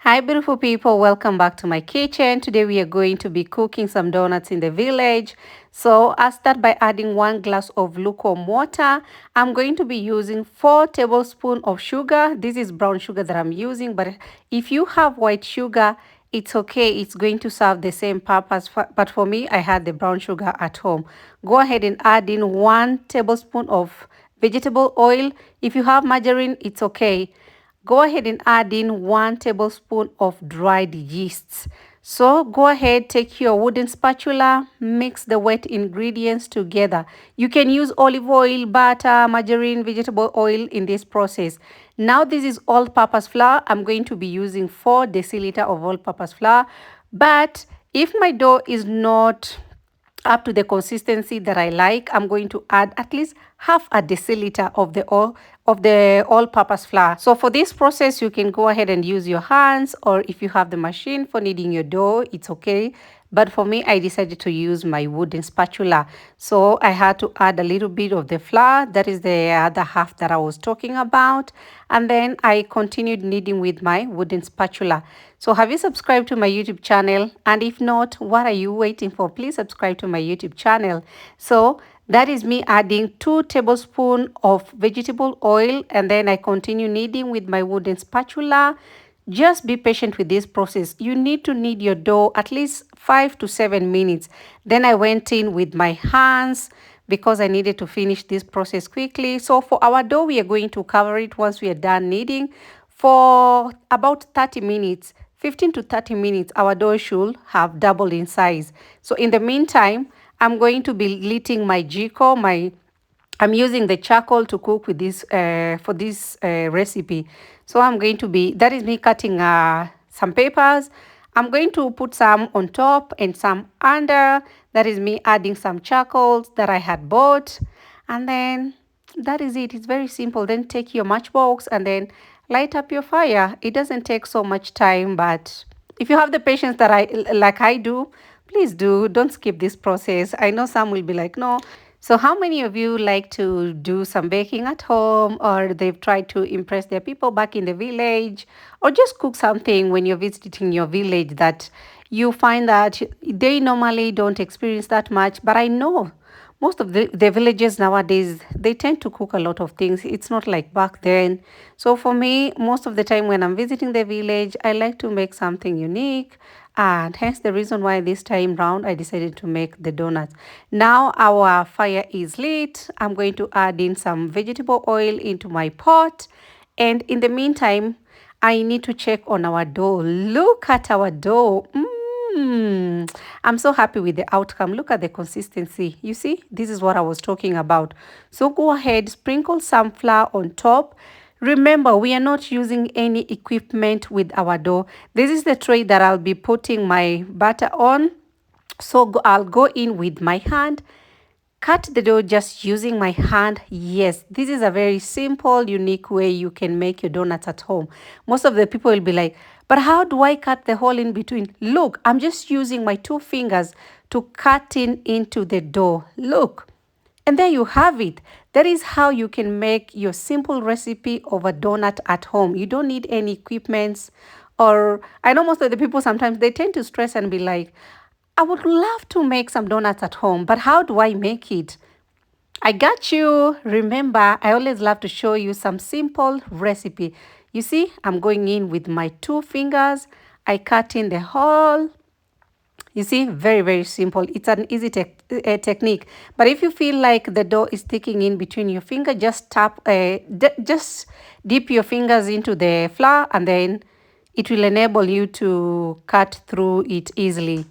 Hi, beautiful people. Welcome back to my kitchen. Today we are going to be cooking some donuts in the village. So I'll start by adding 1 glass of lukewarm water. I'm going to be using 4 tablespoons of sugar. This is brown sugar that I'm using, but if you have white sugar, it's okay. It's going to serve the same purpose. But for me, I had the brown sugar at home. Go ahead and add in 1 tablespoon of vegetable oil. If you have margarine, it's okay. Go ahead and add in 1 tablespoon of dried yeasts. So go ahead, take your wooden spatula, mix the wet ingredients together. You can use olive oil, butter, margarine, vegetable oil in this process. Now this is all-purpose flour. I'm going to be using 4 deciliter of all-purpose flour. But if my dough is not up to the consistency that I like, I'm going to add at least half a deciliter of the all-purpose flour. So for this process, you can go ahead and use your hands, or if you have the machine for kneading your dough, it's okay. But for me, I decided to use my wooden spatula. So I had to add a little bit of the flour. That is the other half that I was talking about. And then I continued kneading with my wooden spatula. So have you subscribed to my YouTube channel? And if not, what are you waiting for? Please subscribe to my YouTube channel. So that is me adding 2 tablespoons of vegetable oil, and then I continue kneading with my wooden spatula. Just be patient with this process. You need to knead your dough at least 5 to 7 minutes. Then I went in with my hands because I needed to finish this process quickly. So for our dough, we are going to cover it once we are done kneading for about 30 minutes. 15 to 30 minutes, our dough should have doubled in size. So in the meantime, I'm going to be lighting my jiko. I'm using the charcoal to cook with this for this recipe. So I'm going to be, that is me cutting some papers. I'm going to put some on top and some under. That is me adding some charcoals that I had bought. And then that is it. It's very simple. Then take your matchbox and then light up your fire. It doesn't take so much time, but if you have the patience that I do, please do. Don't skip this process. I know some will be like, no. So how many of you like to do some baking at home, or they've tried to impress their people back in the village, or just cook something when you're visiting your village that you find that they normally don't experience that much? But I know most of the villages nowadays, they tend to cook a lot of things. It's not like back then. So for me, most of the time when I'm visiting the village, I like to make something unique, and hence the reason why this time round I decided to make the donuts. Now our fire is lit. I'm going to add in some vegetable oil into my pot, and in the meantime I need to check on our dough. Look at our dough. I'm so happy with the outcome. Look at the consistency. You see, this is what I was talking about. So go ahead, sprinkle some flour on top. Remember, we are not using any equipment with our dough. This is the tray that I'll be putting my butter on. So I'll go in with my hand, cut the dough just using my hand. Yes, this is a very simple, unique way you can make your donuts at home. Most of the people will be like, but how do I cut the hole in between? Look, I'm just using my 2 fingers to cut into the dough. Look. And there you have it. That is how you can make your simple recipe of a donut at home. You don't need any equipments. Or I know most of the people sometimes they tend to stress and be like, I would love to make some donuts at home, but how do I make it? I got you. Remember, I always love to show you some simple recipe. You see, I'm going in with my 2 fingers. I cut in the hole. You see, very, very simple. It's an easy technique. But if you feel like the dough is sticking in between your finger, just just dip your fingers into the flour, and then it will enable you to cut through it easily.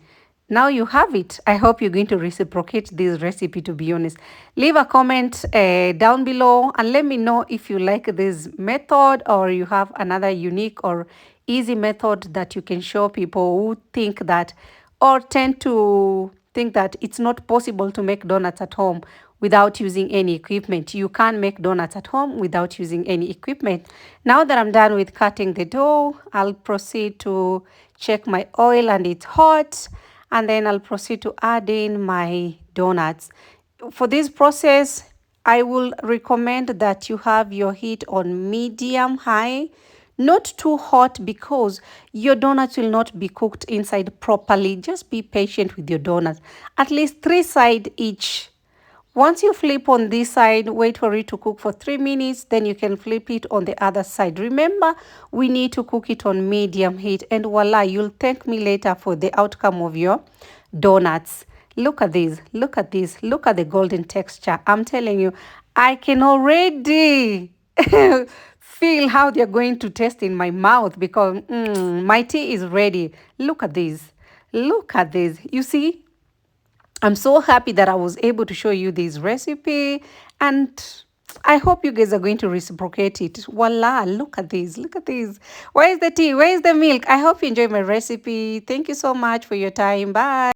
Now you have it. I hope you're going to reciprocate this recipe, to be honest. Leave a comment down below and let me know if you like this method, or you have another unique or easy method that you can show people who think that, or tend to think that it's not possible to make donuts at home without using any equipment. You can make donuts at home without using any equipment. Now that I'm done with cutting the dough, I'll proceed to check my oil and it's hot, and then I'll proceed to add in my donuts. For this process, I will recommend that you have your heat on medium high. Not too hot because your donuts will not be cooked inside properly. Just be patient with your donuts. At least 3 sides each. Once you flip on this side, wait for it to cook for 3 minutes, then you can flip it on the other side. Remember, we need to cook it on medium heat, and voila, you'll thank me later for the outcome of your donuts. Look at this, look at this, look at the golden texture. I'm telling you, I can already feel how they're going to taste in my mouth because my tea is ready. Look at this. Look at this. You see, I'm so happy that I was able to show you this recipe, and I hope you guys are going to reciprocate it. Voila, look at this, look at this. Where is the tea? Where is the milk? I hope you enjoy my recipe. Thank you so much for your time. Bye.